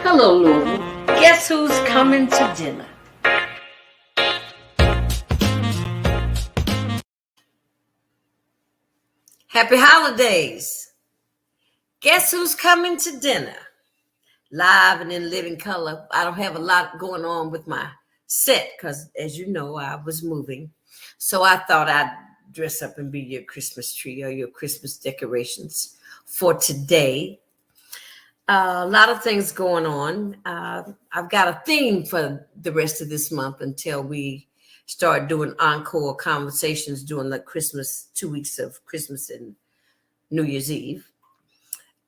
Hello, Louisville. Guess who's coming to dinner? Happy holidays. Guess who's coming to dinner? Live and in living color. I don't have a lot going on with my set because, as you know, I was moving. So I thought I'd dress up and be your Christmas tree or your Christmas decorations for today. A lot of things going on. I've got a theme for the rest of this month until we start doing Encore conversations during the Christmas, 2 weeks of Christmas and New Year's Eve.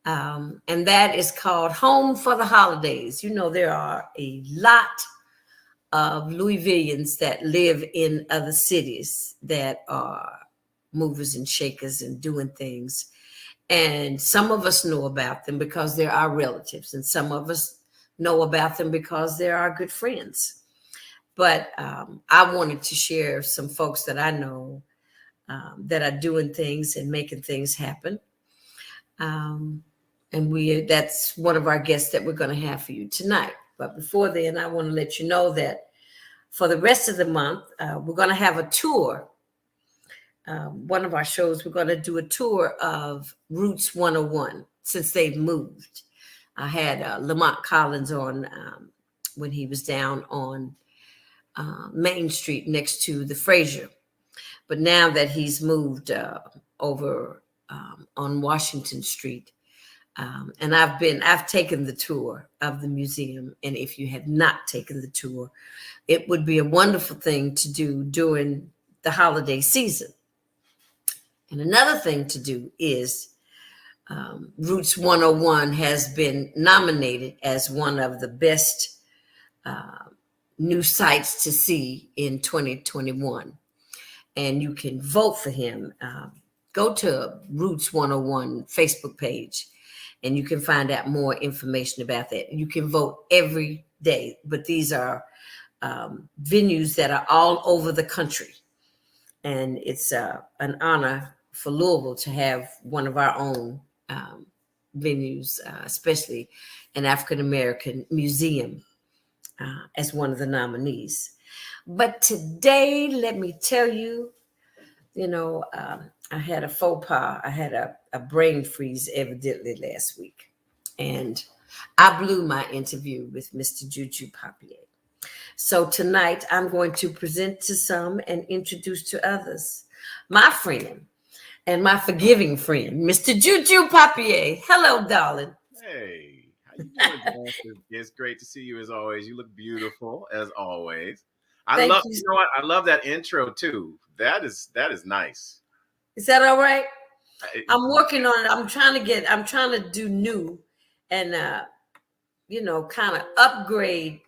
And that is called Home for the Holidays. You know, there are a lot of Louisvillians that live in other cities that are movers and shakers and doing things. And some of us know about them because they're our relatives, and some of us know about them because they're our good friends. But I wanted to share some folks that I know that are doing things and making things happen. And that's one of our guests that we're going to have for you tonight. But before then, I want to let you know that for the rest of the month, we're going to have a tour. One of our shows, we're going to do a tour of Roots 101 since they've moved. I had Lamont Collins on when he was down on Main Street next to the Fraser. But now that he's moved over on Washington Street, and I've taken the tour of the museum. And if you have not taken the tour, it would be a wonderful thing to do during the holiday season. And another thing to do is Roots 101 has been nominated as one of the best new sites to see in 2021. And you can vote for him. Go to Roots 101 Facebook page and you can find out more information about that. You can vote every day, but these are venues that are all over the country. And it's an honor for Louisville to have one of our own venues, especially an African-American museum as one of the nominees. But today, let me tell you, I had a faux pas. I had a brain freeze evidently last week. And I blew my interview with Mr. Jou Jou Papailler. So tonight, I'm going to present to some and introduce to others my friend and my forgiving friend, Mr. Jou Jou Papailler. Hello, darling. Hey, how you doing, Joseph? It's great to see you as always. You look beautiful as always. You know what? I love that intro too. That is nice. Is that all right? I'm working on it. I'm trying to do new and kind of upgrade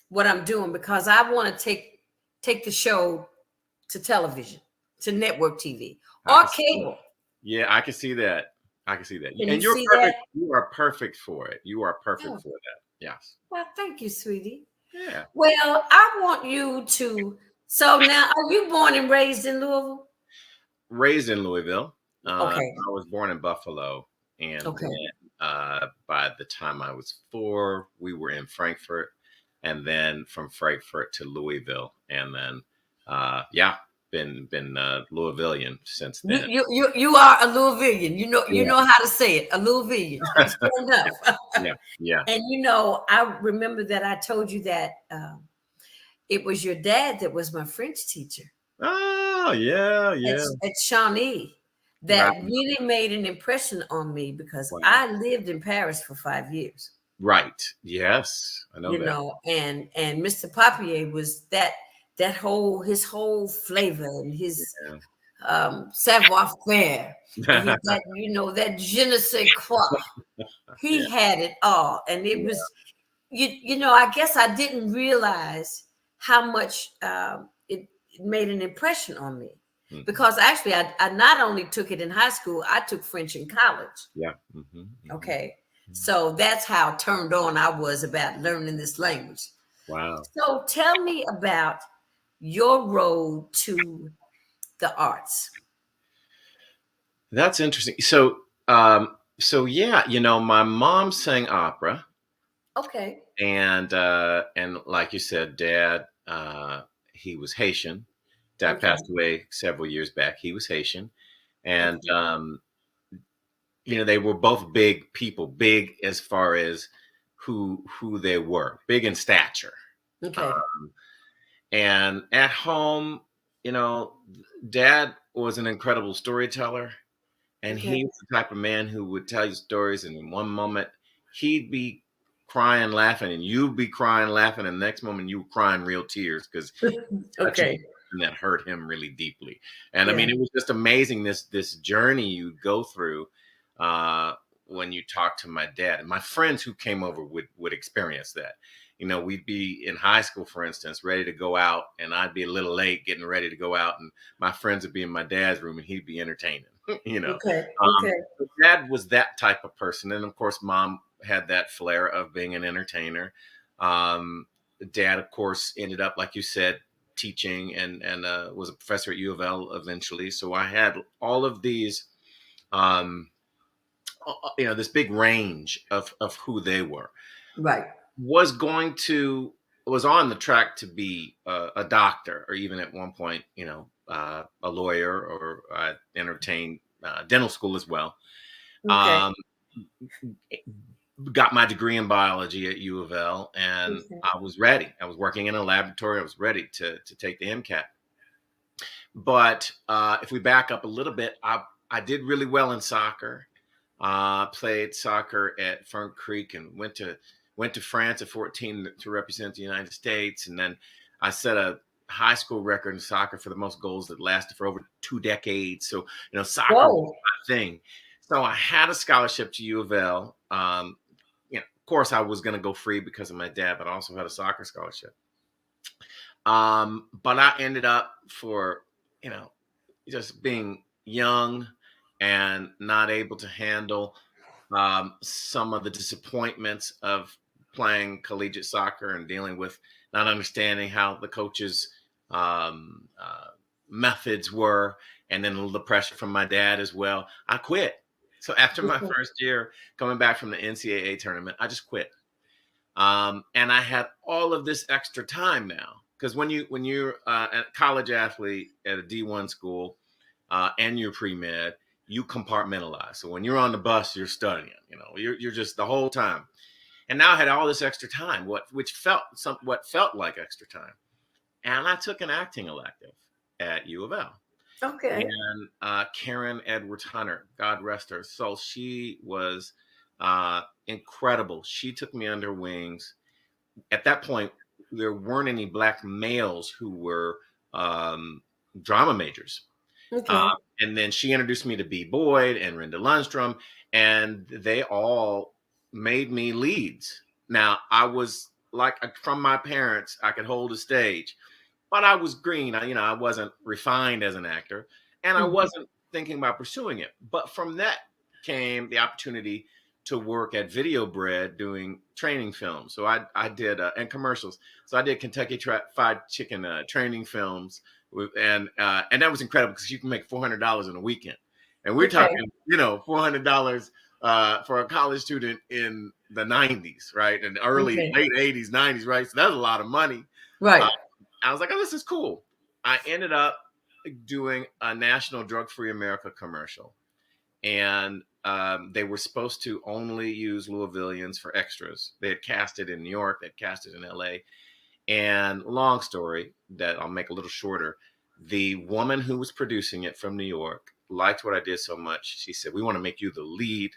what I'm doing because I want to take the show to television, to network TV or cable. Yeah, I can see that. And you're perfect. That? You are perfect for it. You are perfect for that. Yes. Well, thank you, sweetie. Yeah. Well, I want you to. So now, are you born and raised in Louisville? Raised in Louisville. Okay. I was born in Buffalo, and then, by the time I was 4, we were in Frankfurt, and then from Frankfurt to Louisville, and then been Louisvillian since then. You are a Louisvillian. You know how to say it, a Louisvillian. That's fair enough. Yeah. And I remember that I told you that it was your dad that was my French teacher. Oh yeah. At Shawnee, that really made an impression on me because I lived in Paris for 5 years. Right. Yes, I know that. And Mr. Papailler was his whole flavor and his savoir-faire. That je ne sais quoi. He had it all. And it was, I guess I didn't realize how much it made an impression on me. Mm-hmm. Because actually, I not only took it in high school, I took French in college. Yeah. Mm-hmm. Mm-hmm. Okay. So that's how turned on I was about learning this language. Wow. So tell me about your road to the arts. That's interesting. So yeah, my mom sang opera, Okay. And like you said, Dad, he was Haitian. Dad Okay. passed away several years back. He was Haitian, and Okay. they were both big people, big as far as who they were, big in stature. Okay. Um, and at home, you know, Dad was an incredible storyteller, and Okay. he was the type of man who would tell you stories, and in one moment he'd be crying, laughing, and you'd be crying, laughing, and the next moment you were crying real tears because such a Okay. person that hurt him really deeply. And I Yeah. mean, it was just amazing this journey you go through uh, when you talk to my dad. And my friends who came over would experience that. We'd be in high school, for instance, ready to go out, and I'd be a little late getting ready to go out, and my friends would be in my dad's room, and he'd be entertaining. you know, Okay. um, Okay. Dad was that type of person, and of course, Mom had that flair of being an entertainer. Um, Dad, of course, ended up, like you said, teaching and was a professor at U of L eventually. So I had all of these, um, this big range of who they were. Right. Was going to was on the track to be a doctor, or even at one point, a lawyer, or entertained dental school as well. Okay. Um, got my degree in biology at U of L, and Okay. I was ready. I was working in a laboratory. I was ready to take the MCAT. But if we back up a little bit, I did really well in soccer. Played soccer at Fern Creek and went to France at 14 to represent the United States, and then I set a high school record in soccer for the most goals that lasted for over 2 decades. So soccer was Whoa. my thing. So I had a scholarship to U of L. Of course, I was going to go free because of my dad, but I also had a soccer scholarship. But I ended up, for you know just being young and not able to handle some of the disappointments of playing collegiate soccer and dealing with not understanding how the coaches' methods were, and then the pressure from my dad as well. I quit. So after my Okay. first year coming back from the NCAA tournament, I just quit. And I had all of this extra time now, because when you're a college athlete at a D1 school, and you're pre-med, you compartmentalize. So when you're on the bus, you're studying. You're just the whole time. And now I had all this extra time, what felt like extra time, and I took an acting elective at U of L. Okay. And Karen Edwards Hunter, God rest her soul, she was incredible. She took me under wings. At that point, there weren't any Black males who were drama majors. Uh, Okay. and then she introduced me to B. Boyd and Renda Lundstrom, and they all made me leads. Now, I was like, from my parents, I could hold a stage, but I was green. I wasn't refined as an actor, and I Mhm. wasn't thinking about pursuing it. But from that came the opportunity to work at Video Bread doing training films. So I did and commercials. So I did Kentucky Fried Chicken training films, and that was incredible because you can make $400 in a weekend, and we're Okay. talking $400 for a college student in the '90s, right, and early Okay. late '80s, '90s, right. So that's a lot of money. Uh, Right. I was like, oh, this is cool. I ended up doing a National Drug Free America commercial, and they were supposed to only use Louisvillians for extras. They had cast it in New York, they had cast it in LA. And long story that I'll make a little shorter, the woman who was producing it from New York liked what I did so much. She said, we want to make you the lead.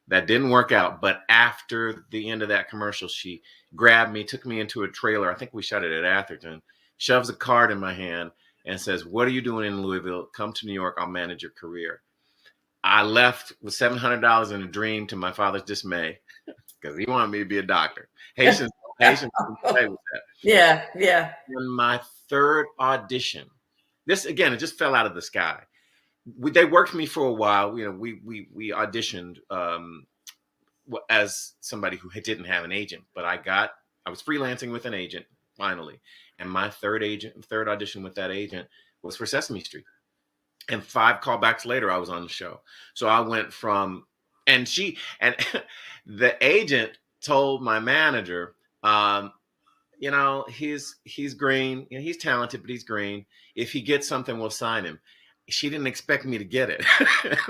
That didn't work out. But after the end of that commercial, she grabbed me, took me into a trailer. I think we shot it at Atherton, shoves a card in my hand and says, what are you doing in Louisville? Come to New York. I'll manage your career. I left with $700 in a dream, to my father's dismay, because he wanted me to be a doctor. Haitians don't play with that. Yeah. Yeah. In my third audition, this again, it just fell out of the sky. They worked me for a while. We auditioned as somebody who didn't have an agent, but I was freelancing with an agent finally, and my third audition with that agent was for Sesame Street. And 5 callbacks later, I was on the show. So I went from, and the agent told my manager, he's green. He's talented, but he's green. If he gets something, we'll sign him. She didn't expect me to get it.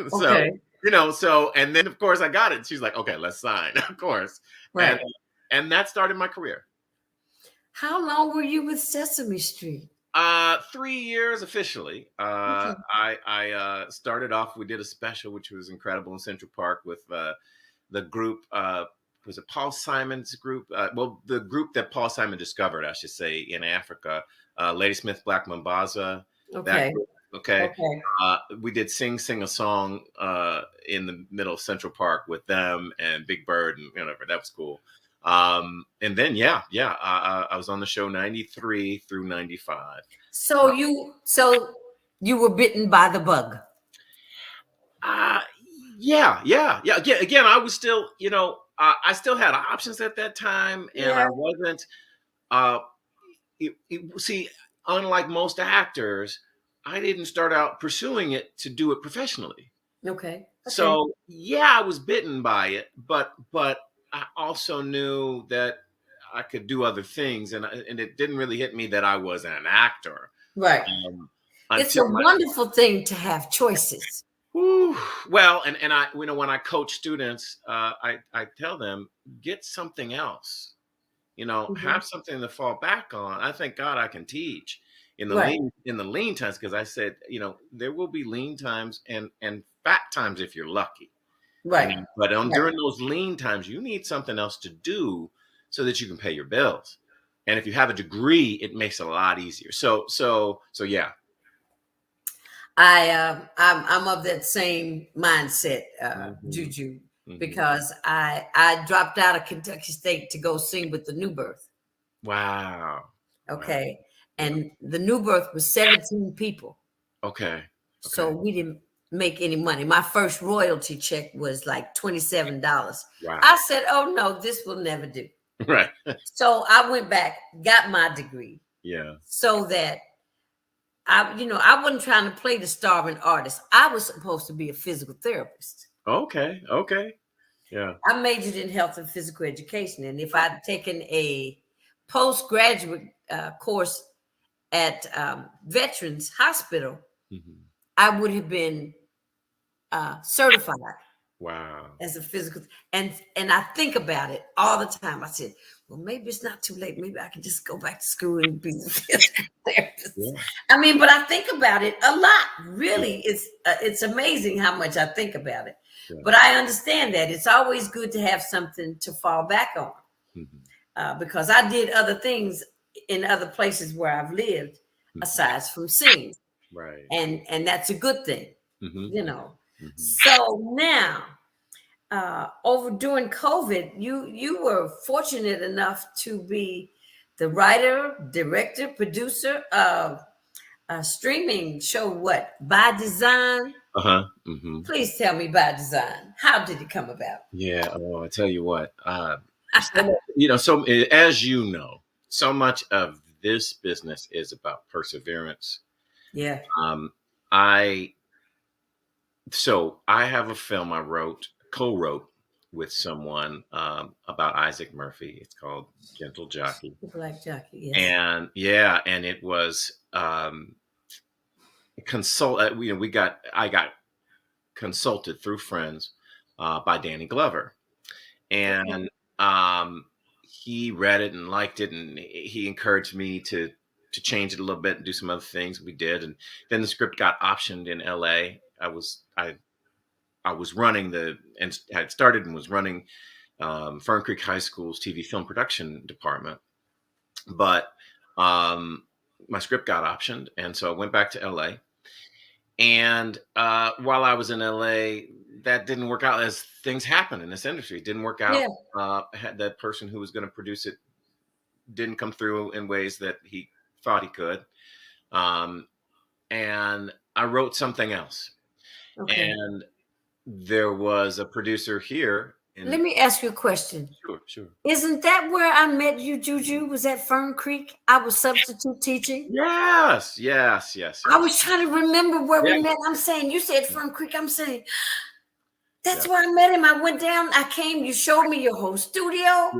So, Okay. and then of course I got it. She's like, okay, let's sign, of course. Right. And that started my career. How long were you with Sesame Street? 3 years officially. Okay. I started off, we did a special, which was incredible in Central Park with the group, was it Paul Simon's group? The group that Paul Simon discovered, I should say, in Africa, Ladysmith Black Mambaza. Okay. That group, okay. Okay. We did Sing a Song in the middle of Central Park with them and Big Bird and whatever. That was cool. And then, I was on the show 93 through 95. So you were bitten by the bug. Yeah. Again, I was still, I still had options at that time, and I wasn't. See, unlike most actors, I didn't start out pursuing it to do it professionally. Okay. So I was bitten by it, but I also knew that I could do other things, and it didn't really hit me that I was an actor. Right. It's a wonderful thing to have choices. Well, and I, when I coach students, I tell them, get something else. Have something to fall back on. I thank God I can teach in the lean times, because I said, there will be lean times and fat times if you're lucky. Right. But during those lean times, you need something else to do so that you can pay your bills. And if you have a degree, it makes it a lot easier. So yeah. I'm of that same mindset, Juju, because I dropped out of Kentucky State to go sing with the New Birth. Wow. Okay. And the New Birth was 17 people. Okay. So we didn't make any money. My first royalty check was like $27. Wow. I said, oh no, this will never do. Right. So I went back, got my degree. Yeah. So that I wasn't trying to play the starving artist. I was supposed to be a physical therapist. Okay. Yeah. I majored in health and physical education. And if I'd taken a postgraduate course at Veterans Hospital, I would have been certified. Wow. As a physical, and I think about it all the time. I said, well, maybe it's not too late. Maybe I can just go back to school and be a physical therapist. Yeah. I mean, but I think about it a lot. Really, it's amazing how much I think about it. Yeah. But I understand that it's always good to have something to fall back on, because I did other things in other places where I've lived, aside from singing. Right. And that's a good thing, So now, during COVID, you were fortunate enough to be the writer, director, producer of a streaming show. What, By Design? Please tell me By Design. How did it come about? Yeah. Oh, I tell you what. So as you know, so much of this business is about perseverance. Yeah. I have a film I co-wrote with someone about Isaac Murphy. It's called Gentle Jockey. Black Jockey, yes. And it was I got consulted through friends by Danny Glover. And he read it and liked it, and he encouraged me to change it a little bit and do some other things. We did, and then the script got optioned in LA. I was running and had started and was running Fern Creek High School's TV film production department, but my script got optioned, and so I went back to LA. And while I was in LA, that didn't work out, as things happen in this industry. It didn't work out. Yeah. That person who was going to produce it didn't come through in ways that he thought he could. And I wrote something else. Okay. And there was a producer here. Let me ask you a question. Sure. Isn't that where I met you, Juju? Was at Fern Creek? I was substitute teaching. Yes. I was trying to remember where we met. I'm saying, you said Fern Creek. I'm saying, That's where I met him. I went down. I came. You showed me your whole studio.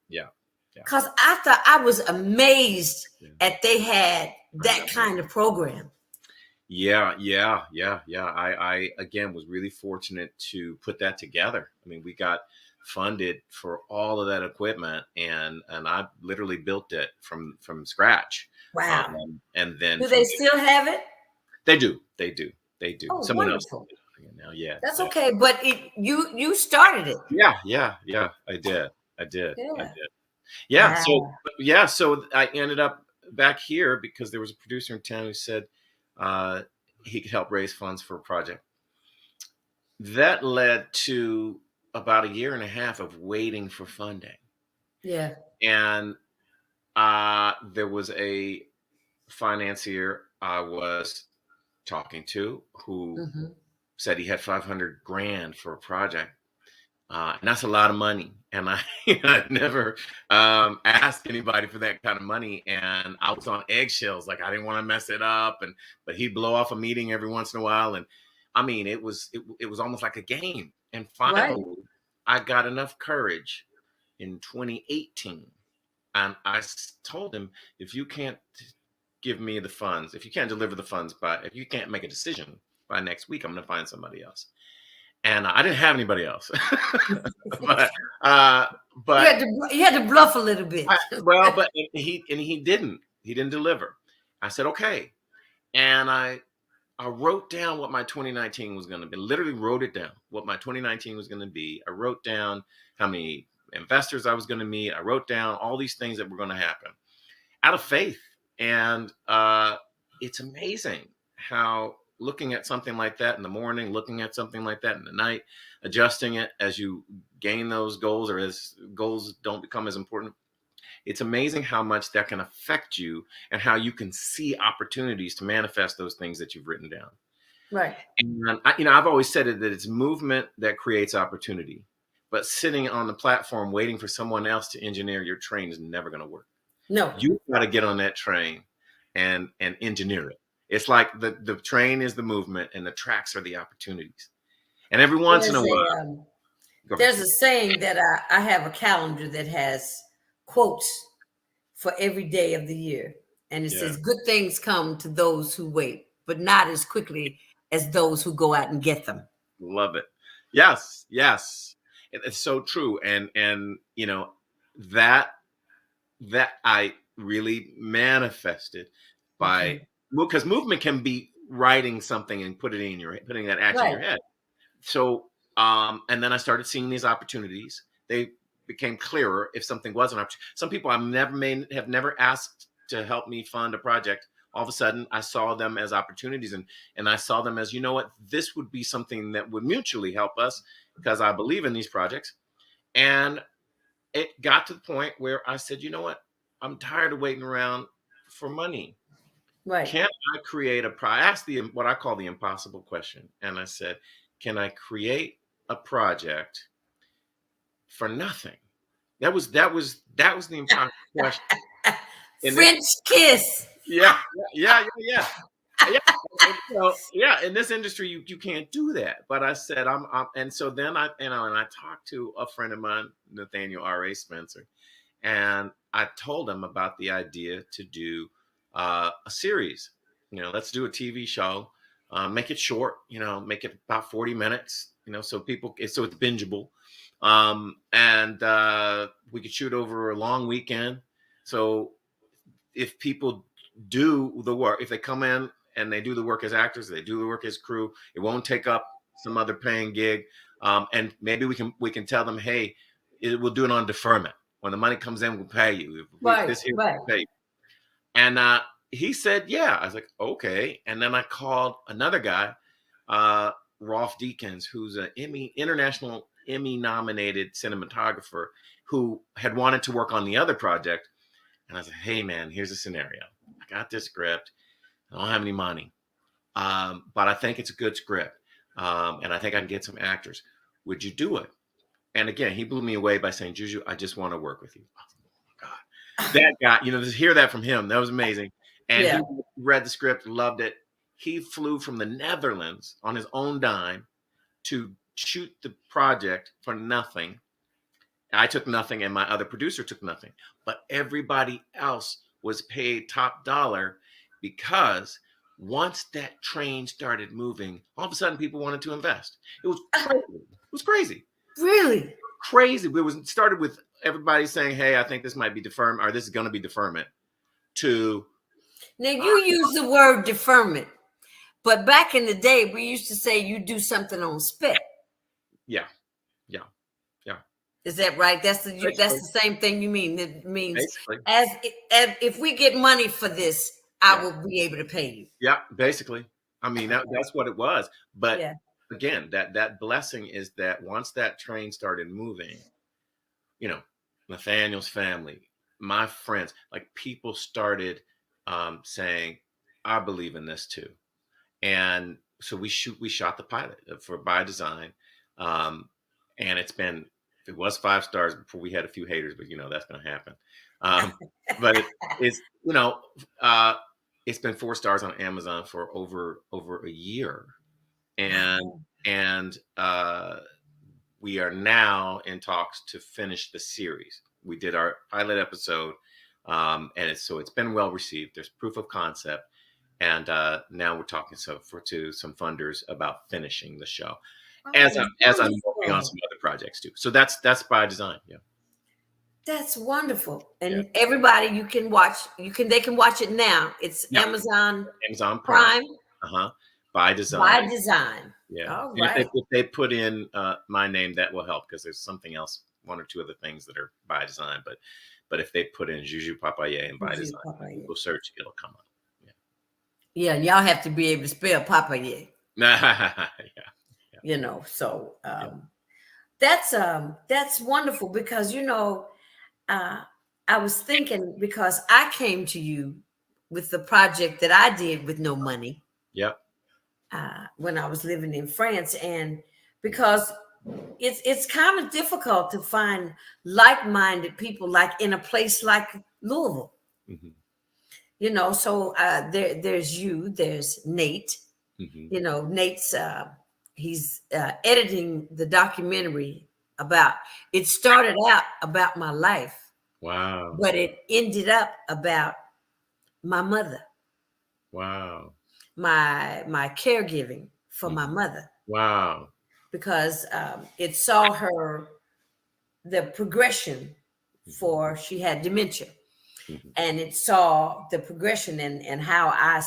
Yeah. Because I was amazed at they had that know. kind of program. Yeah. I again was really fortunate to put that together. I mean, we got funded for all of that equipment, and I literally built it from scratch. Wow. And then Do they still have it? They do. Oh, Someone else wonderful. is doing it now. Yeah. That's okay. But you started it. Yeah. I did. Yeah. Wow. So I ended up back here because there was a producer in town who said he could help raise funds for a project. That led to about a year and a half of waiting for funding. Yeah. And there was a financier I was talking to who said he had 500 grand for a project. And that's a lot of money. And I'd never asked anybody for that kind of money. And I was on eggshells. Like, I didn't want to mess it up. But he'd blow off a meeting every once in a while. And I mean, it was almost like a game. And finally, I got enough courage in 2018. And I told him, if you can't give me the funds, if you can't deliver the funds if you can't make a decision by next week, I'm going to find somebody else. And I didn't have anybody else. but you had to bluff a little bit. But he didn't deliver. I said, okay. And I wrote down what my 2019 was going to be. Literally wrote it down, what my 2019 was going to be. I wrote down how many investors I was going to meet. I wrote down all these things that were going to happen out of faith. And it's amazing how looking at something like that in the morning, looking at something like that in the night, adjusting it as you gain those goals or as goals don't become as important. It's amazing how much that can affect you and how you can see opportunities to manifest those things that you've written down. Right. And I've always said that it's movement that creates opportunity, but sitting on the platform waiting for someone else to engineer your train is never going to work. No, you got to get on that train and engineer it. It's like the train is the movement and the tracks are the opportunities. And every once in a while, there's a saying that I have a calendar that has quotes for every day of the year. And it says, good things come to those who wait, but not as quickly as those who go out and get them. Love it. Yes. It's so true. And that I really manifested by, because movement can be writing something and putting that action in your head. So, and then I started seeing these opportunities. They became clearer if something was an opportunity. Some people have never asked to help me fund a project. All of a sudden I saw them as opportunities and I saw them as, you know what, this would be something that would mutually help us because I believe in these projects. And it got to the point where I said, you know what, I'm tired of waiting around for money. Right. Can I create I asked what I call the impossible question. And I said, can I create a project for nothing? That was the impossible question. French kiss. Yeah. In this industry, you can't do that. But I said, and so then I talked to a friend of mine, Nathaniel R.A. Spencer, and I told him about the idea to do a series. Let's do a TV show, make it short, make it about 40 minutes, so it's bingeable. And we could shoot over a long weekend. So if people do the work, if they come in and they do the work as actors, they do the work as crew, it won't take up some other paying gig. And maybe we can tell them, hey, we'll do it on deferment. When the money comes in, we'll pay you. We'll pay you. And he said, yeah. I was like, okay. And then I called another guy, Rolf Deakins, who's an international Emmy nominated cinematographer who had wanted to work on the other project. And I said, hey man, here's a scenario. I got this script. I don't have any money. But I think it's a good script. And I think I can get some actors. Would you do it? And again, he blew me away by saying, Jou Jou, I just want to work with you. Oh, God. That guy, to hear that from him, that was amazing. And he read the script, loved it. He flew from the Netherlands on his own dime to shoot the project for nothing. I took nothing, and my other producer took nothing. But everybody else was paid top dollar because once that train started moving, all of a sudden people wanted to invest. It was crazy. It was crazy. Really? Crazy. It started with everybody saying, "Hey, I think this might be deferment, or this is going to be deferment." To Now you use the word deferment, but back in the day, we used to say you do something on spec. yeah, yeah, yeah. Is that right? That's Basically, the same thing you mean. It means basically, as if we get money for this, I yeah, will be able to pay you. yeah. Basically, I mean that's what it was. But Yeah. again, that blessing is that once that train started moving, you know, Nathaniel's family, my friends, like people started saying, "I believe in this too." And so we shot the pilot for By Design, and it was 5 stars before we had a few haters, but that's going to happen. But it's uh, it's been 4 stars on Amazon for over a year, and Wow. and we are now in talks to finish the series. We did our pilot episode, and it's been well received. There's proof of concept. And now we're talking to some funders about finishing the show, as Oh, I'm working on wonderful. some other projects too. So that's By Design. Yeah, That's wonderful. yeah, And everybody they can watch it now. It's yeah. Amazon Amazon Prime. Prime By Design. by design. Yeah, All and right. if they put in my name, that will help because there's something else, one or two other things that are By Design. But if they put in Jou Jou Papailler and By Jou Jou Design, Papailler. Google search, it'll come up. Yeah, and y'all have to be able to spell Papayer. Yeah, yeah, So yeah. that's wonderful because uh, I was thinking because I came to you with the project that I did with no money Yep. when I was living in France, and because it's kind of difficult to find like-minded people like in a place like Louisville. Hmm. So there's there's Nate. Hmm. Nate's he's editing the documentary about. It started out about my life, Wow. but it ended up about my mother, Wow. my caregiving for my Mhm. mother, Wow. because it saw the progression Mhm. for she had dementia, Mhm. and it saw the progression and how I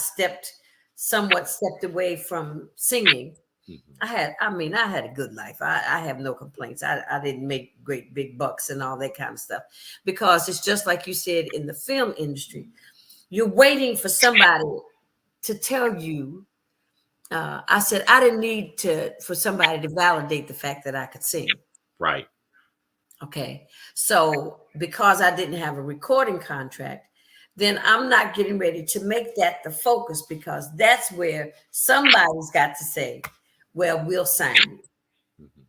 somewhat stepped away from singing. Mhm. I had a good life. I have no complaints. I didn't make great big bucks and all that kind of stuff, because it's just like you said in the film industry. You're waiting for somebody to tell you. I said I didn't need for somebody to validate the fact that I could sing. Right. Okay. So because I didn't have a recording contract, then I'm not getting ready to make that the focus, because that's where somebody's got to say, well, we'll sign you. Mhm.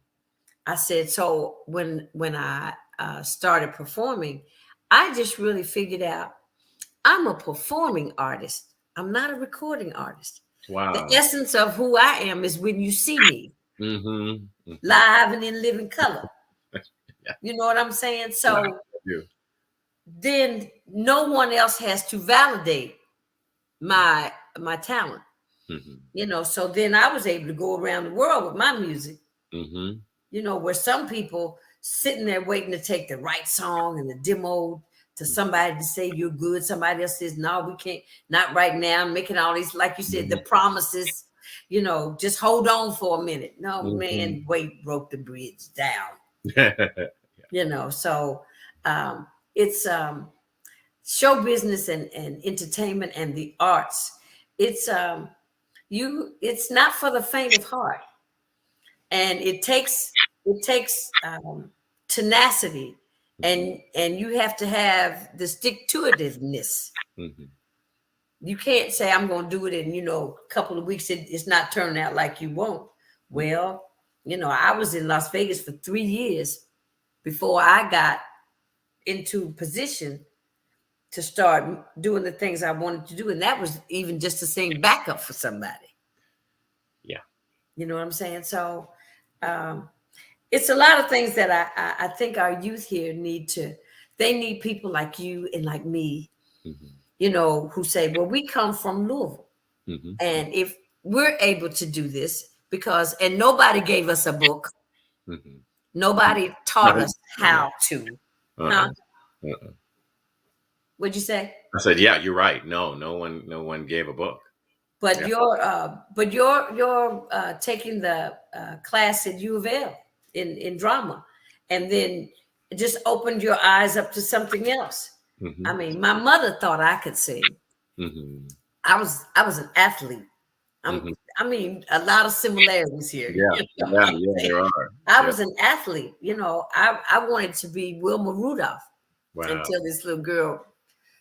I said, so when I started performing, I just really figured out I'm a performing artist. I'm not a recording artist. The Wow. essence of who I am is when you see me Mhm. Mhm. live and in living color. Yeah. You know what I'm saying? Yeah. So I do. then no one else has to validate my talent. Mhm. So then I was able to go around the world with my music, Mhm. where some people sitting there waiting to take the right song and the demo to somebody to say you're good. Somebody else says, no, we can't, not right now. Making all these, like you said, the Mhm. promises, just hold on for a minute. No, Mhm. man, wait, broke the bridge down, Mhm. so it's show business and entertainment and the arts. It's it's not for the faint of heart, and it takes tenacity, and you have to have the stick to itiveness. Mhm. You can't say I'm going to do it in a couple of weeks. It's not turning out like you want. Well, I was in Las Vegas for 3 years before I got into position to start doing the things I wanted to do, and that was even just to sing backup for somebody. Yeah. You know what I'm saying? So it's a lot of things that I think our youth here need to. They need people like you and like me, who say, "Well, we come from Louisville, and if we're able to do this and nobody gave us a book, nobody taught No. us how to, huh? Uh-uh. Uh-uh. What'd you say?" I said, yeah, you're right. No one gave a book. But Yeah. you're taking the class at U of L in drama, and then it just opened your eyes up to something else. I mean, my mother thought I could sing. I was an athlete. I mean, a lot of similarities here. Yeah, yeah, there are. I Yeah. was an athlete. I wanted to be Wilma Rudolph Wow. until this little girl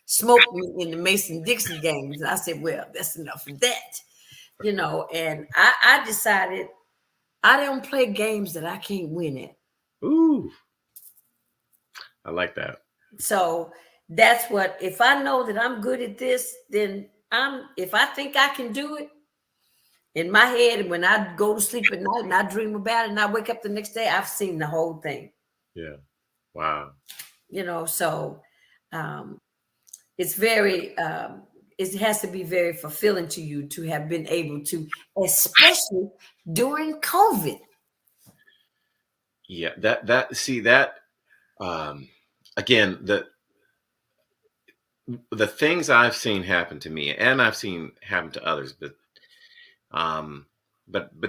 smoked me in the Mason-Dixon games. And I said, well, that's enough of that. And I decided I don't play games that I can't win at. Ooh, I like that. So that's what, if I know that I'm good at this, then if I think I can do it in my head, and when I go to sleep at night and I dream about it and I wake up the next day, I've seen the whole thing. Yeah. Wow. So it's very, it has to be very fulfilling to you to have been able to, especially during COVID. Yeah, that again, the things I've seen happen to me, and I've seen happen to others, but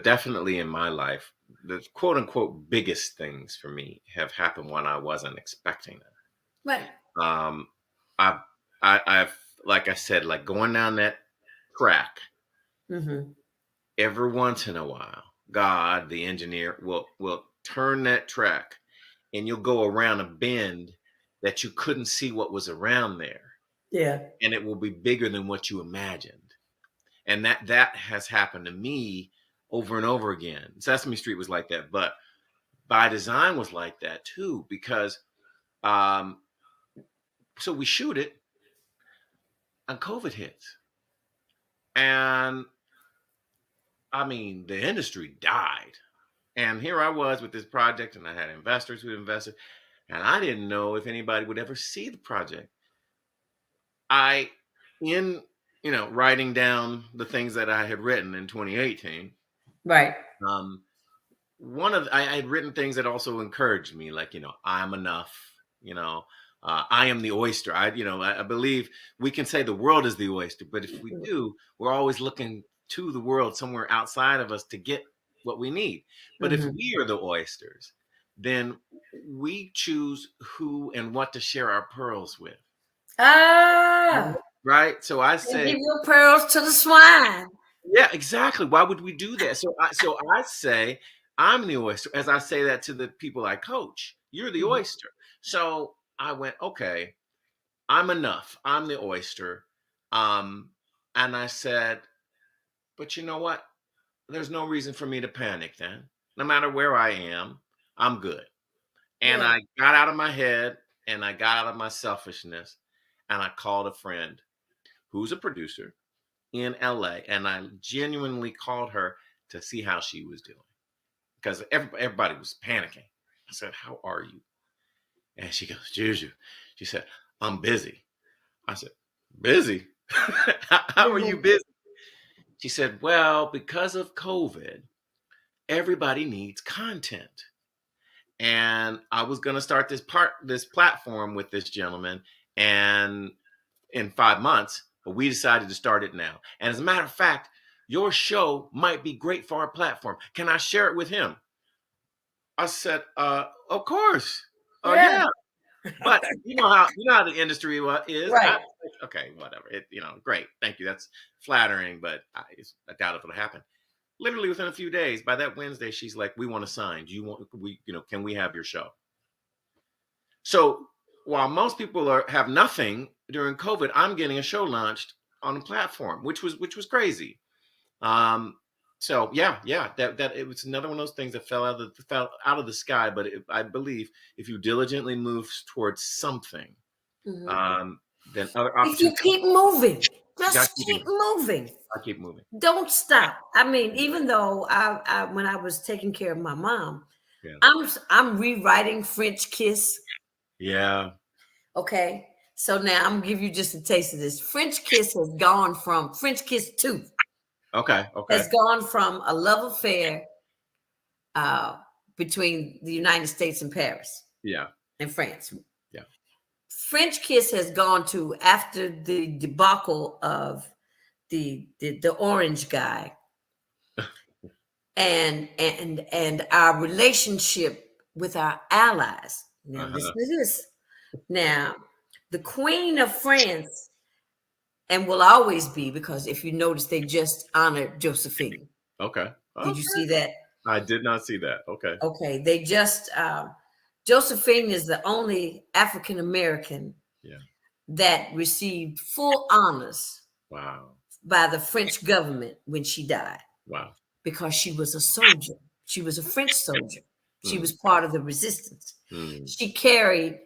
definitely in my life, the quote unquote biggest things for me have happened when I wasn't expecting them. Right. I've like I said, like going down that track, every once in a while, God, the engineer, will turn that track, and you'll go around a bend that you couldn't see what was around there. Yeah. And it will be bigger than what you imagined. And that has happened to me over and over again. Sesame Street was like that, but By Design was like that too, because so we shoot it and COVID hits. And I mean, the industry died. And here I was with this project, and I had investors who invested, and I didn't know if anybody would ever see the project. Writing down the things that I had written in 2018. Right. I had written things that also encouraged me, like, I'm enough, I am the oyster. I believe we can say the world is the oyster, but if we do, we're always looking to the world somewhere outside of us to get what we need. But if we are the oysters, then we choose who and what to share our pearls with. Right. So I say, give your pearls to the swine. Yeah, exactly. Why would we do that? So I say, I'm the oyster. As I say that to the people I coach, you're the oyster. So I went, okay, I'm enough. I'm the oyster. And I said, but you know what? There's no reason for me to panic then. No matter where I am, I'm good. And I got out of my head, and I got out of my selfishness, and I called a friend who's a producer in LA, and I genuinely called her to see how she was doing, because everybody was panicking. I said, how are you? And she goes, Jou Jou. She said, I'm busy. I said, busy? How are you busy? She said, well, because of COVID, everybody needs content. And I was going to start this platform with this gentleman, and in 5 months, but we decided to start it now. And as a matter of fact, your show might be great for our platform. Can I share it with him? I said, of course. Yeah. But you know how the industry is. Right. Okay, whatever. Great. Thank you. That's flattering, but I doubt if it'll happen. Literally within a few days, by that Wednesday, she's like, we want to sign. Can we have your show? So while most people have nothing during COVID, I'm getting a show launched on a platform, which was crazy. So yeah, that it was another one of those things that fell out of the sky. But I believe if you diligently move towards something, then other opportunities. If you keep moving. Just keep moving. I keep moving. Don't stop. I mean, even though I when I was taking care of my mom, Yeah. I'm rewriting French Kiss. Yeah. Okay. So now I'm gonna give you just a taste of this. French Kiss has gone from French Kiss 2 Okay. Okay. has gone from a love affair between the United States and Paris. Yeah. And France. Yeah. French Kiss has gone to, after the debacle of the orange guy and our relationship with our allies. Now listen to this. Now, the Queen of France, and will always be, because if you notice, they just honored Josephine. Okay. Did you see that? I did not see that. Okay. Okay. They just Josephine is the only African American that received full honors. Wow. By the French government when she died. Wow. Because she was a soldier. She was a French soldier. She was part of the resistance. She carried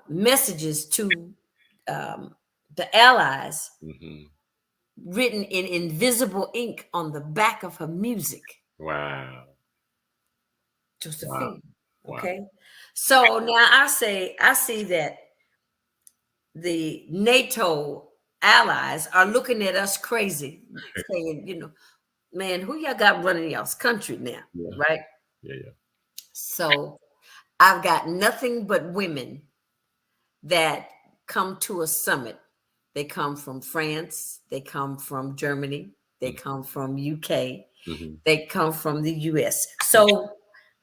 messages to the Allies, written in invisible ink on the back of her music. Wow. Josephine. Wow. Okay. So now I see that the NATO allies are looking at us crazy, saying, you know, man, who y'all got running y'all's country now? Yeah. Right? Yeah, yeah. So I've got nothing but women that come to a summit. They come from France, they come from Germany, they come from UK, they come from the US. So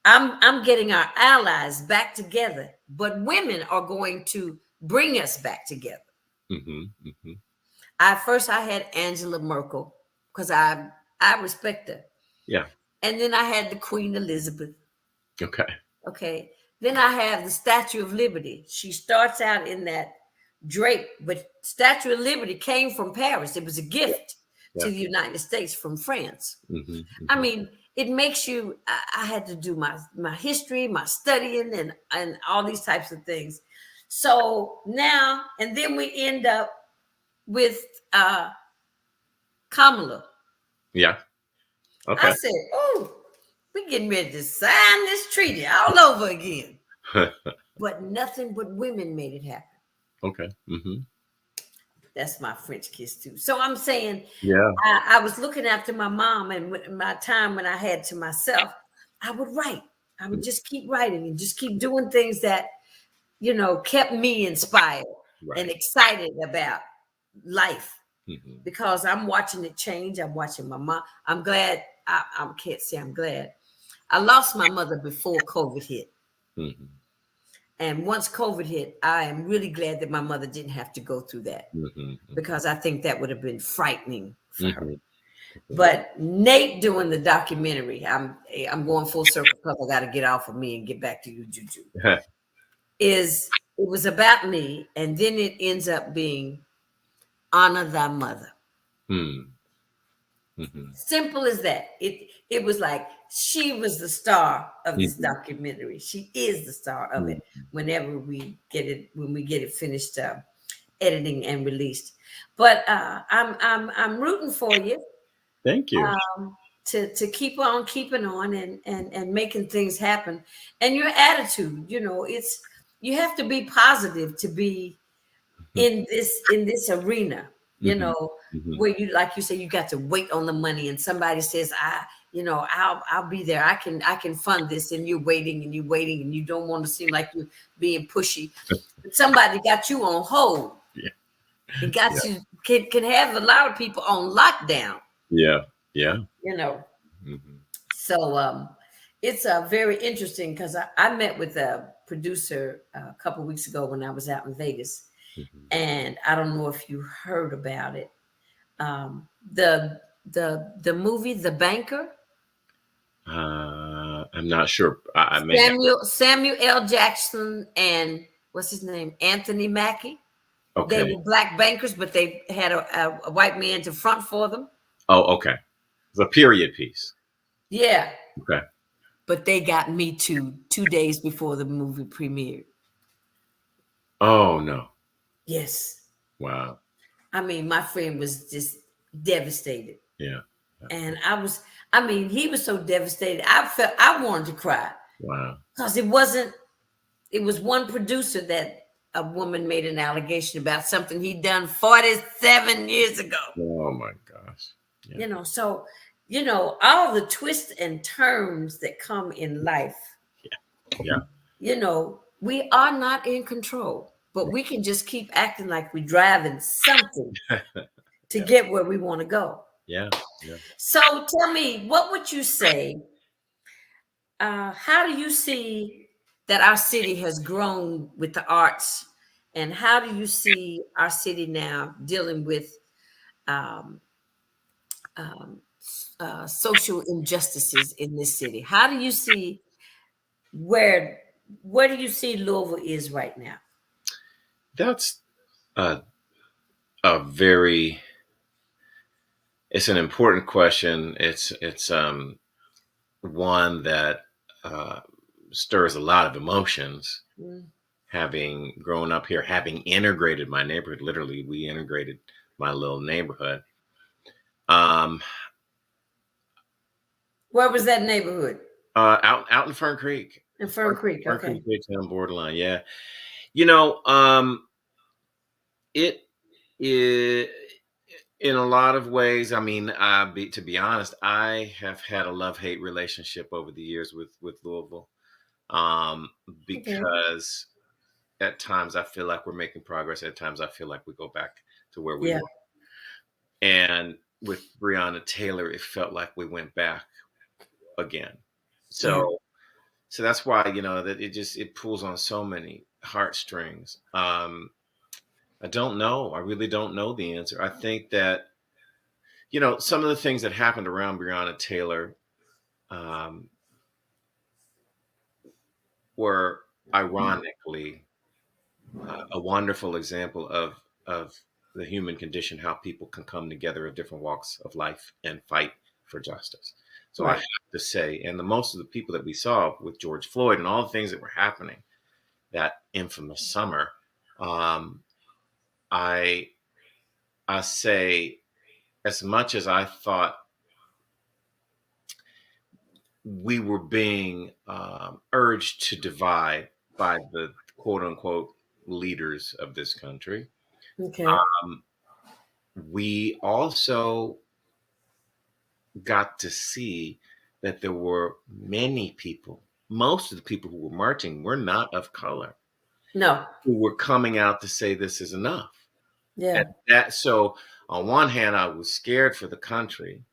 I'm getting our allies back together, but women are going to bring us back together. I had Angela Merkel, because I respect her. Yeah. And then I had the Queen Elizabeth. Okay. Okay. Then I have the Statue of Liberty. She starts out in that drape, but Statue of Liberty came from Paris. It was a gift to the United States from France. I mean, it makes you, I had to do my history, my studying, and all these types of things. So now, and then we end up with Kamala. Yeah. Okay. I said, oh, we're getting ready to sign this treaty all over again. But nothing but women made it happen. Okay. That's my French kiss too. So I'm saying, yeah, I was looking after my mom, and my time when I had to myself, I would write. I would just keep writing and just keep doing things that, you know, kept me inspired and excited about life. Because I'm watching it change. I'm watching my mom. I'm glad. I can't say I'm glad. I lost my mother before COVID hit. And once COVID hit, I am really glad that my mother didn't have to go through that, because I think that would have been frightening for her. But Nate doing the documentary, I'm going full circle because I got to get off of me and get back to you, Jou Jou. It was about me, and then it ends up being honor thy mother. Simple as that. It was like she was the star of this documentary. She is the star of it. Whenever we get it finished editing and released. But I'm rooting for you. Thank you. To keep on keeping on and making things happen. And your attitude, you know, you have to be positive to be in this arena. You know, where you, like you say, you got to wait on the money, and somebody says, I'll be there. I can fund this, and you're waiting and you don't want to seem like you're being pushy. But somebody got you on hold. It got you can have a lot of people on lockdown. Yeah. You know. So it's very interesting, because I met with a producer a couple of weeks ago when I was out in Vegas. And I don't know if you heard about it. The movie The Banker. I'm not sure. I may Samuel L. Jackson and what's his name? Anthony Mackie. Okay. They were black bankers, but they had a white man to front for them. Oh, okay. It's a period piece. Yeah. Okay. But they got Me Too 2 days before the movie premiered. Oh no. Yes. Wow. I mean, my friend was just devastated. Yeah. And I mean, he was so devastated. I wanted to cry Wow. because it was one producer that a woman made an allegation about something he'd done 47 years ago. Oh my gosh. Yeah. So, all the twists and turns that come in life, Yeah. we are not in control, but we can just keep acting like we're driving something to Yeah. get where we want to go. Yeah. Yeah. So tell me, what would you say? How do you see that our city has grown with the arts? And how do you see our city now dealing with um, um, social injustices in this city? How do you see where where do you see Louisville is right now? That's a, a very, it's an important question. It's one that uh, stirs a lot of emotions. Mm. Having grown up here, having integrated my neighborhood, literally, we integrated my little neighborhood. Um, Where was that neighborhood? out in Fern Creek, In Fern Creek. Fern Creek, Okay. Baytown borderline. Yeah, you know, it is in a lot of ways. I mean, to be honest, I have had a love hate relationship over the years with Louisville, um, Okay. because at times I feel like we're making progress. At times I feel like we go back to where we Yeah. were. And with Breonna Taylor, it felt like we went back again. Yeah. So that's why, that it pulls on so many heartstrings. I don't know. I really don't know the answer. I think that, some of the things that happened around Breonna Taylor um, were ironically a wonderful example of the human condition, how people can come together of different walks of life and fight for justice. So I Right. have to say, and the most of the people that we saw with George Floyd and all the things that were happening that infamous summer, um, I I say, as much as I thought we were being urged to divide by the quote unquote leaders of this country, Okay. um, we also got to see that there were many people, most of the people who were marching were not of color, No. who were coming out to say this is enough. And Yeah. so on one hand, I was scared for the country.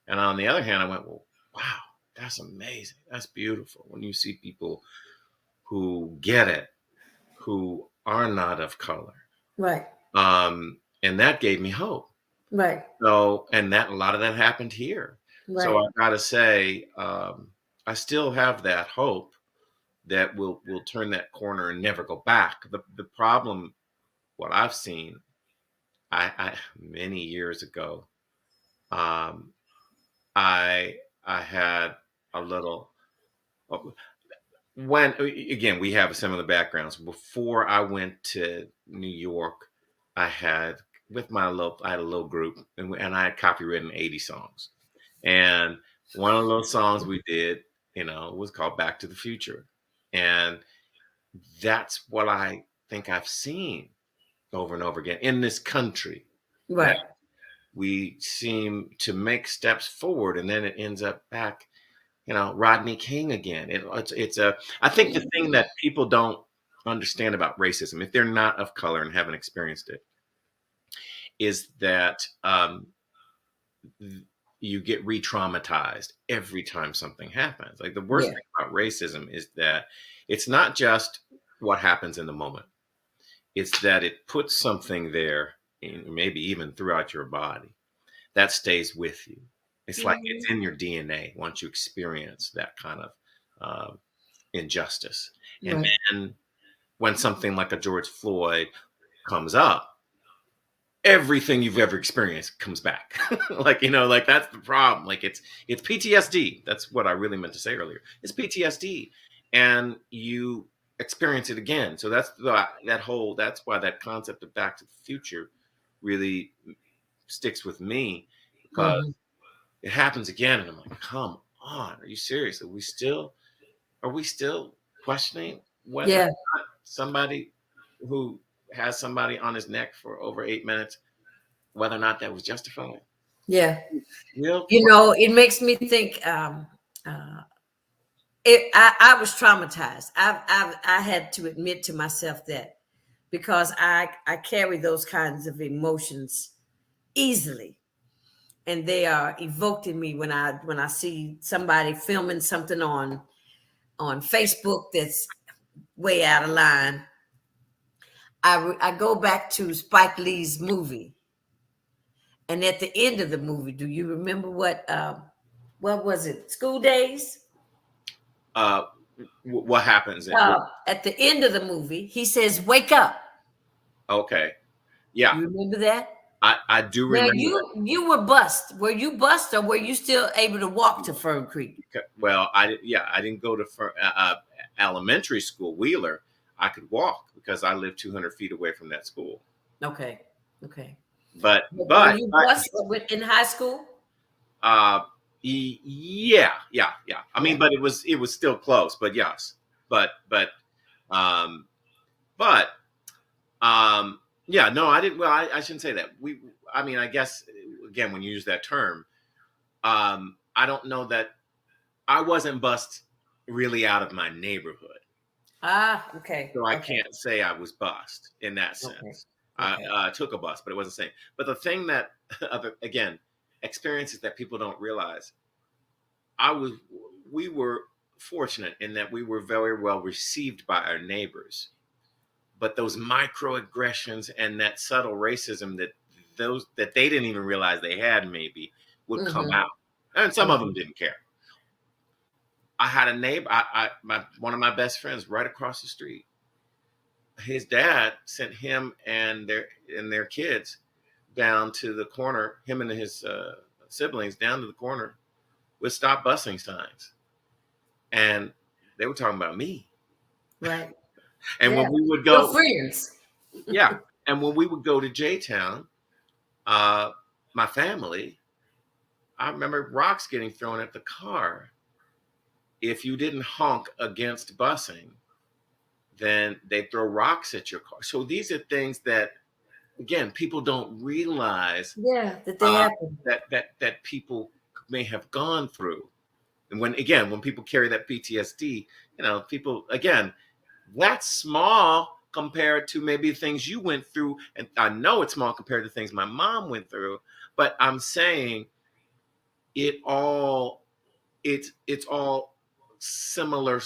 And on the other hand, I went, well, wow, that's amazing. That's beautiful. When you see people who get it, who are not of color. Right. And that gave me hope. Right. So, and that a lot of that happened here. So Right. I got to say, I still have that hope that we'll turn that corner and never go back. The problem, what I've seen, I many years ago, um, I had a little when again we have similar backgrounds. Before I went to New York, I had I had a little group and I had copywritten 80 songs. And one of those songs we did, was called Back to the Future. And that's what I think I've seen over and over again in this country, that Right. we seem to make steps forward and then it ends up back, Rodney King again. I think the thing that people don't understand about racism, if they're not of color and haven't experienced it, is that you get re-traumatized every time something happens. Like the worst Yeah. thing about racism is that it's not just what happens in the moment. It's that it puts something there, maybe even throughout your body, that stays with you. It's like Mhm. it's in your DNA once you experience that kind of injustice. And Right. then when something like a George Floyd comes up, everything you've ever experienced comes back. Like that's the problem. Like it's PTSD. That's what I really meant to say earlier. It's PTSD, and you experience it again. So that's why that concept of Back to the Future really sticks with me because Mhm. it happens again, and I'm like, come on, are you serious? Are we still questioning whether or Yeah, not somebody who has somebody on his neck for over 8 minutes, whether or not that was justified? yeah. Real You know, it makes me think. Uh, I was traumatized. I had to admit to myself that because I carry those kinds of emotions easily, and they are evoked in me when I see somebody filming something on Facebook that's way out of line. I go back to Spike Lee's movie, and at the end of the movie, do you remember what was it? School Days. uh, what happens? At the end of the movie, he says, "Wake up." Okay, yeah, You remember that? I do Now remember you were bust. Were you bust, or were you still able to walk to Fern Creek? that. Well, I didn't go to elementary school, Wheeler. I could walk because I lived 200 feet away from that school. Okay, okay. Were But you bust in high school? uh, yeah. I Yeah. mean, but it was still close. But yes, but um, but yeah, no, I didn't. Well, I shouldn't say that. I mean, I guess again, when you use that term, I don't know that I wasn't bussed really out of my neighborhood. Ah, okay, So I okay, can't say I was bussed in that okay, sense. I okay. took a bus, but it wasn't the same. But the thing that, again, experiences that people don't realize, I was, we were fortunate in that we were very well received by our neighbors. But those microaggressions and that subtle racism that they didn't even realize they had maybe would come Mm-hmm. out, and some of Mm-hmm. them didn't care. I had a neighbor, one of my best friends right across the street. His dad sent him and their kids down to the corner. Him and his siblings down to the corner with "Stop Busing" signs, and they were talking about me. Right. And Yeah. when we would Your go, friends. yeah, and when we would go to J Town, uh, my family, I remember rocks getting thrown at the car. If you didn't honk against busing, then they throw rocks at your car. So these are things that, again, people don't realize Yeah, that they uh, happen. that people may have gone through. And when people carry that PTSD, people, again, that's small compared to maybe things you went through, and I know it's small compared to things my mom went through. But I'm saying it all it's all similar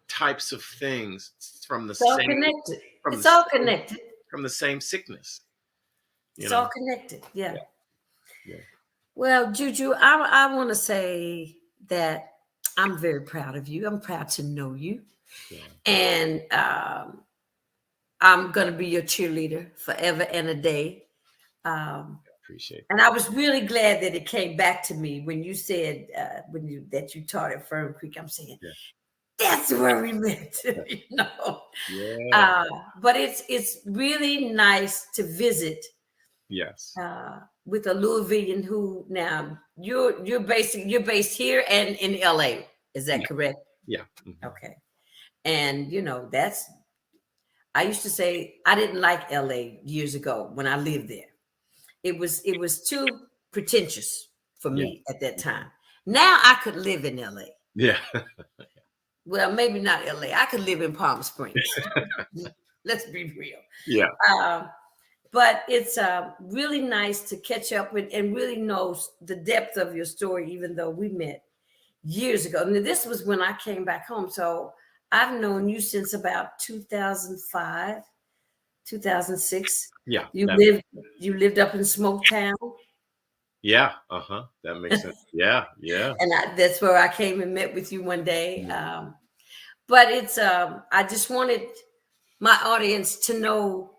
types of things from the It's all same connected. from the It's all same connected. from the same sickness. You It's all know, connected. Yeah. yeah, yeah, Well, Juju, I want to say that I'm very proud of you. I'm proud to know you. yeah. And I'm going to be your cheerleader forever and a day. Um, Appreciate and that. I was really glad that it came back to me when you said that you taught at Fern Creek. I'm saying Yeah, that's where we met, you know. yeah, Uh, but it's really nice to visit yes, with a Louisvillian who now you're based here and in LA. Is that yeah, correct? yeah. Mhm. Okay. And that's I used to say I didn't like LA years ago when I lived there. It was too pretentious for Yeah, me at that time. Now I could live in LA. yeah, Well, maybe not LA. I could live in Palm Springs. Let's be real. yeah, Um, but it's really nice to catch up with and really know the depth of your story, even though we met years ago. And this was when I came back home. So I've known you since about 2005, 2006. yeah. You lived you lived up in Smoketown, Yeah, that makes sense. Yeah, yeah, and that's where I came and met with you one day. yeah, But it's I just wanted my audience to know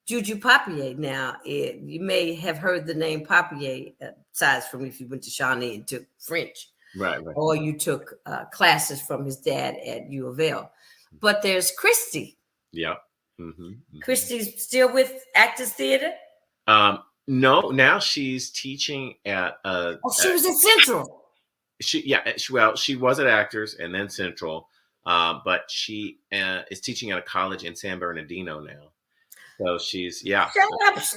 Jou Jou Papailler. Now, you may have heard the name Papailler, aside from if you went to Shawnee and took French, right, right. or you took classes from his dad at U of L. But there's Christy. Yeah. Hmm. Christy's still with Actors Theater. No, now she's teaching at Oh, she was at Central. she was at Actors and then Central, but she is teaching at a college in San Bernardino now. So she's Shut up.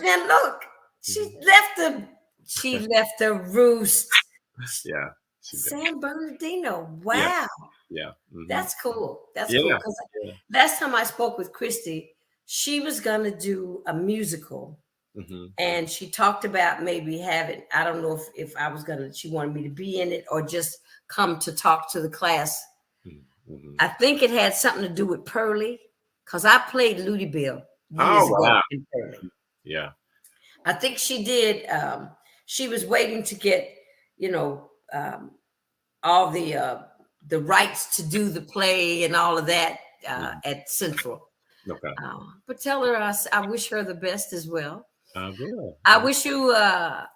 Now look, Mhm. she left the roost. Yeah, she did. San Bernardino. Yeah, Wow. yeah, hmm That's cool. That's cool. yeah, Because yeah. last time I spoke with Christy, she was going to do a musical. hmm And she talked about maybe having, I don't know if I was going to, she wanted me to be in it or just come to talk to the class. hmm I think it had something to do with Pearlie because I played Ludi Bill Oh years ago wow, in Pearlie. yeah. I think she did. She was waiting to get, you know, all the rights to do the play and all of that Mhm. at Central. Okay, But tell her I wish her the best as well. I will. I wish you a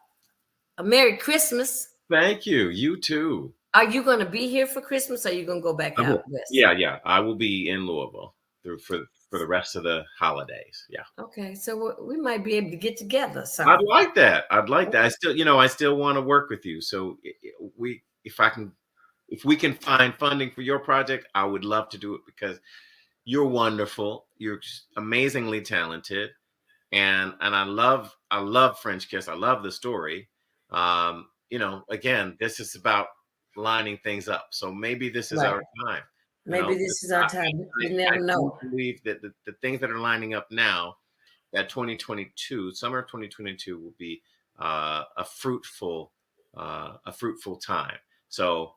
Merry Christmas. Thank you. You too. Are you going to be here for Christmas? Or are you going to go back I out will. west? Yeah, yeah. I will be in Louisville for the rest of the holidays. Yeah. Okay, so we might be able to get together. I'd Some. like that. I'd like that. I still want to work with you. So if we can find funding for your project, I would love to do it because you're wonderful. You're just amazingly talented, and I love French Kiss. I love the story. Again, this is about lining things up. So maybe this is Right. our time. Maybe this is our time. You never I do know. believe that the things that are lining up now, that 2022, summer of 2022 will be a fruitful time. So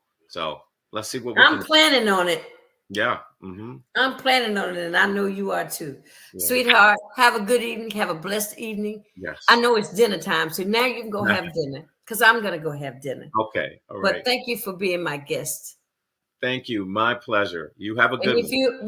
let's see what we I'm can. planning on it. Yeah. I'm planning on it, and I know you are too. Yeah. Sweetheart, have a good evening. Have a blessed evening. I Yes. know it's dinner time, so now you can go have dinner because I'm going to go have dinner. Okay. All But right. thank you for being my guest. Thank you. My pleasure. You have a And good if one. you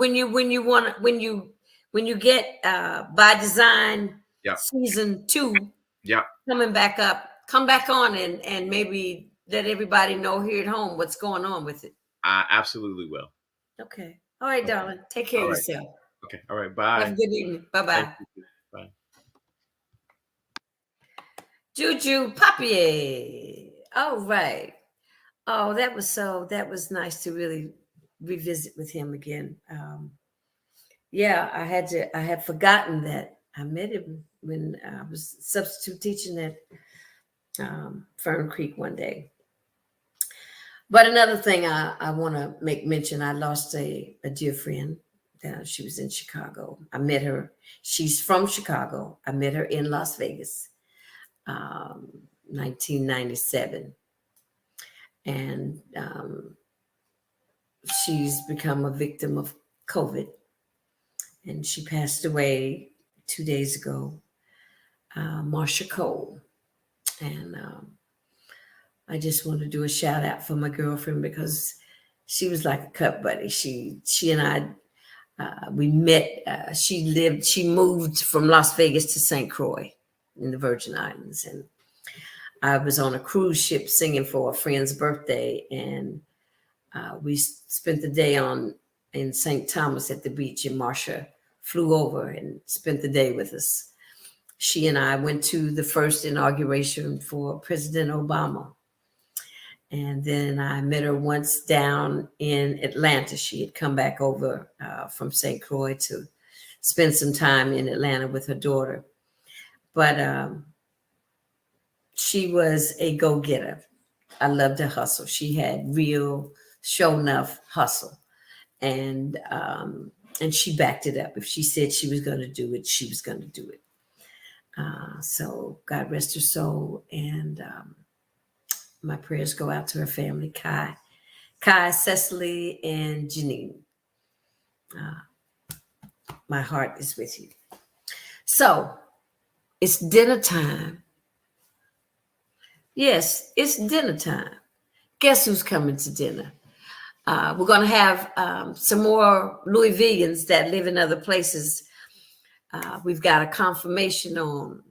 when you get by design Yeah. season 2 Yeah. coming back up, come back on and maybe let everybody know here at home what's going on with it. I absolutely will. Okay. All right, Okay. darling. Take care All of right. yourself. Okay. All right. Have a Bye. good evening. Bye Thank bye. you. Bye. Jou Jou Papailler. All right. Oh, that was nice to really revisit with him again. Yeah, I had forgotten that I met him when I was substitute teaching at Fern Creek one day. But another thing I want to make mention, I lost a dear friend. She was in Chicago. I met her. She's from Chicago. I met her in Las Vegas, 1997. And she's become a victim of COVID. And she passed away 2 days ago, Marsha Cole. And I just want to do a shout out for my girlfriend because she was like a cut buddy. She and I, we met. She moved from Las Vegas to St. Croix in the Virgin Islands, and I was on a cruise ship singing for a friend's birthday, and we spent the day in St. Thomas at the beach, and Marsha flew over and spent the day with us. She and I went to the first inauguration for President Obama. And then I met her once down in Atlanta. She had come back over from St. Croix to spend some time in Atlanta with her daughter. But she was a go-getter. I loved her hustle. She had real show enough hustle. And she backed it up. If she said she was going to do it, she was going to do it. So God rest her soul. And my prayers go out to her family, Kai, Cecily, and Janine. My heart is with you. So it's dinner time. Yes, it's dinner time. Guess who's coming to dinner? We're going to have some more Louisvillians that live in other places. We've got a confirmation on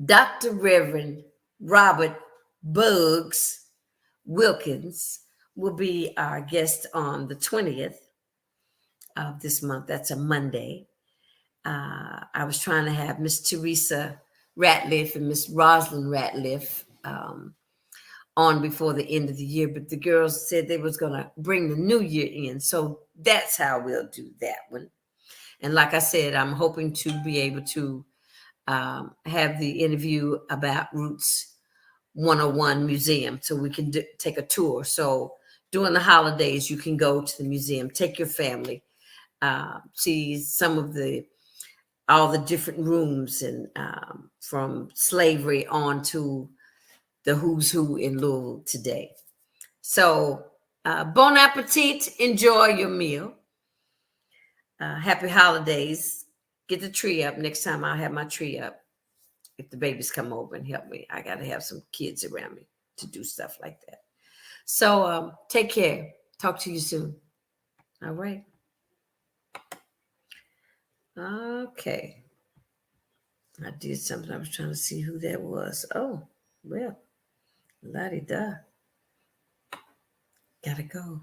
Dr. Reverend Robert Bugs Wilkins will be our guest on the 20th of this month. That's a Monday. I was trying to have Miss Teresa Ratliff and Miss Rosalind Ratliff on before the end of the year, but the girls said they was going to bring the new year in. So that's how we'll do that one. And like I said, I'm hoping to be able to have the interview about Roots 101 Museum so we can take a tour. So during the holidays, you can go to the museum, take your family, see some of all the different rooms and from slavery on to the who's who in Louisville today. So bon appetit, enjoy your meal. Happy holidays. Get the tree up. Next time I'll have my tree up. If the babies come over and help me, I got to have some kids around me to do stuff like that. So take care. Talk to you soon. All right. Okay. I did something. I was trying to see who that was. Oh, well, la-di-da. Gotta go.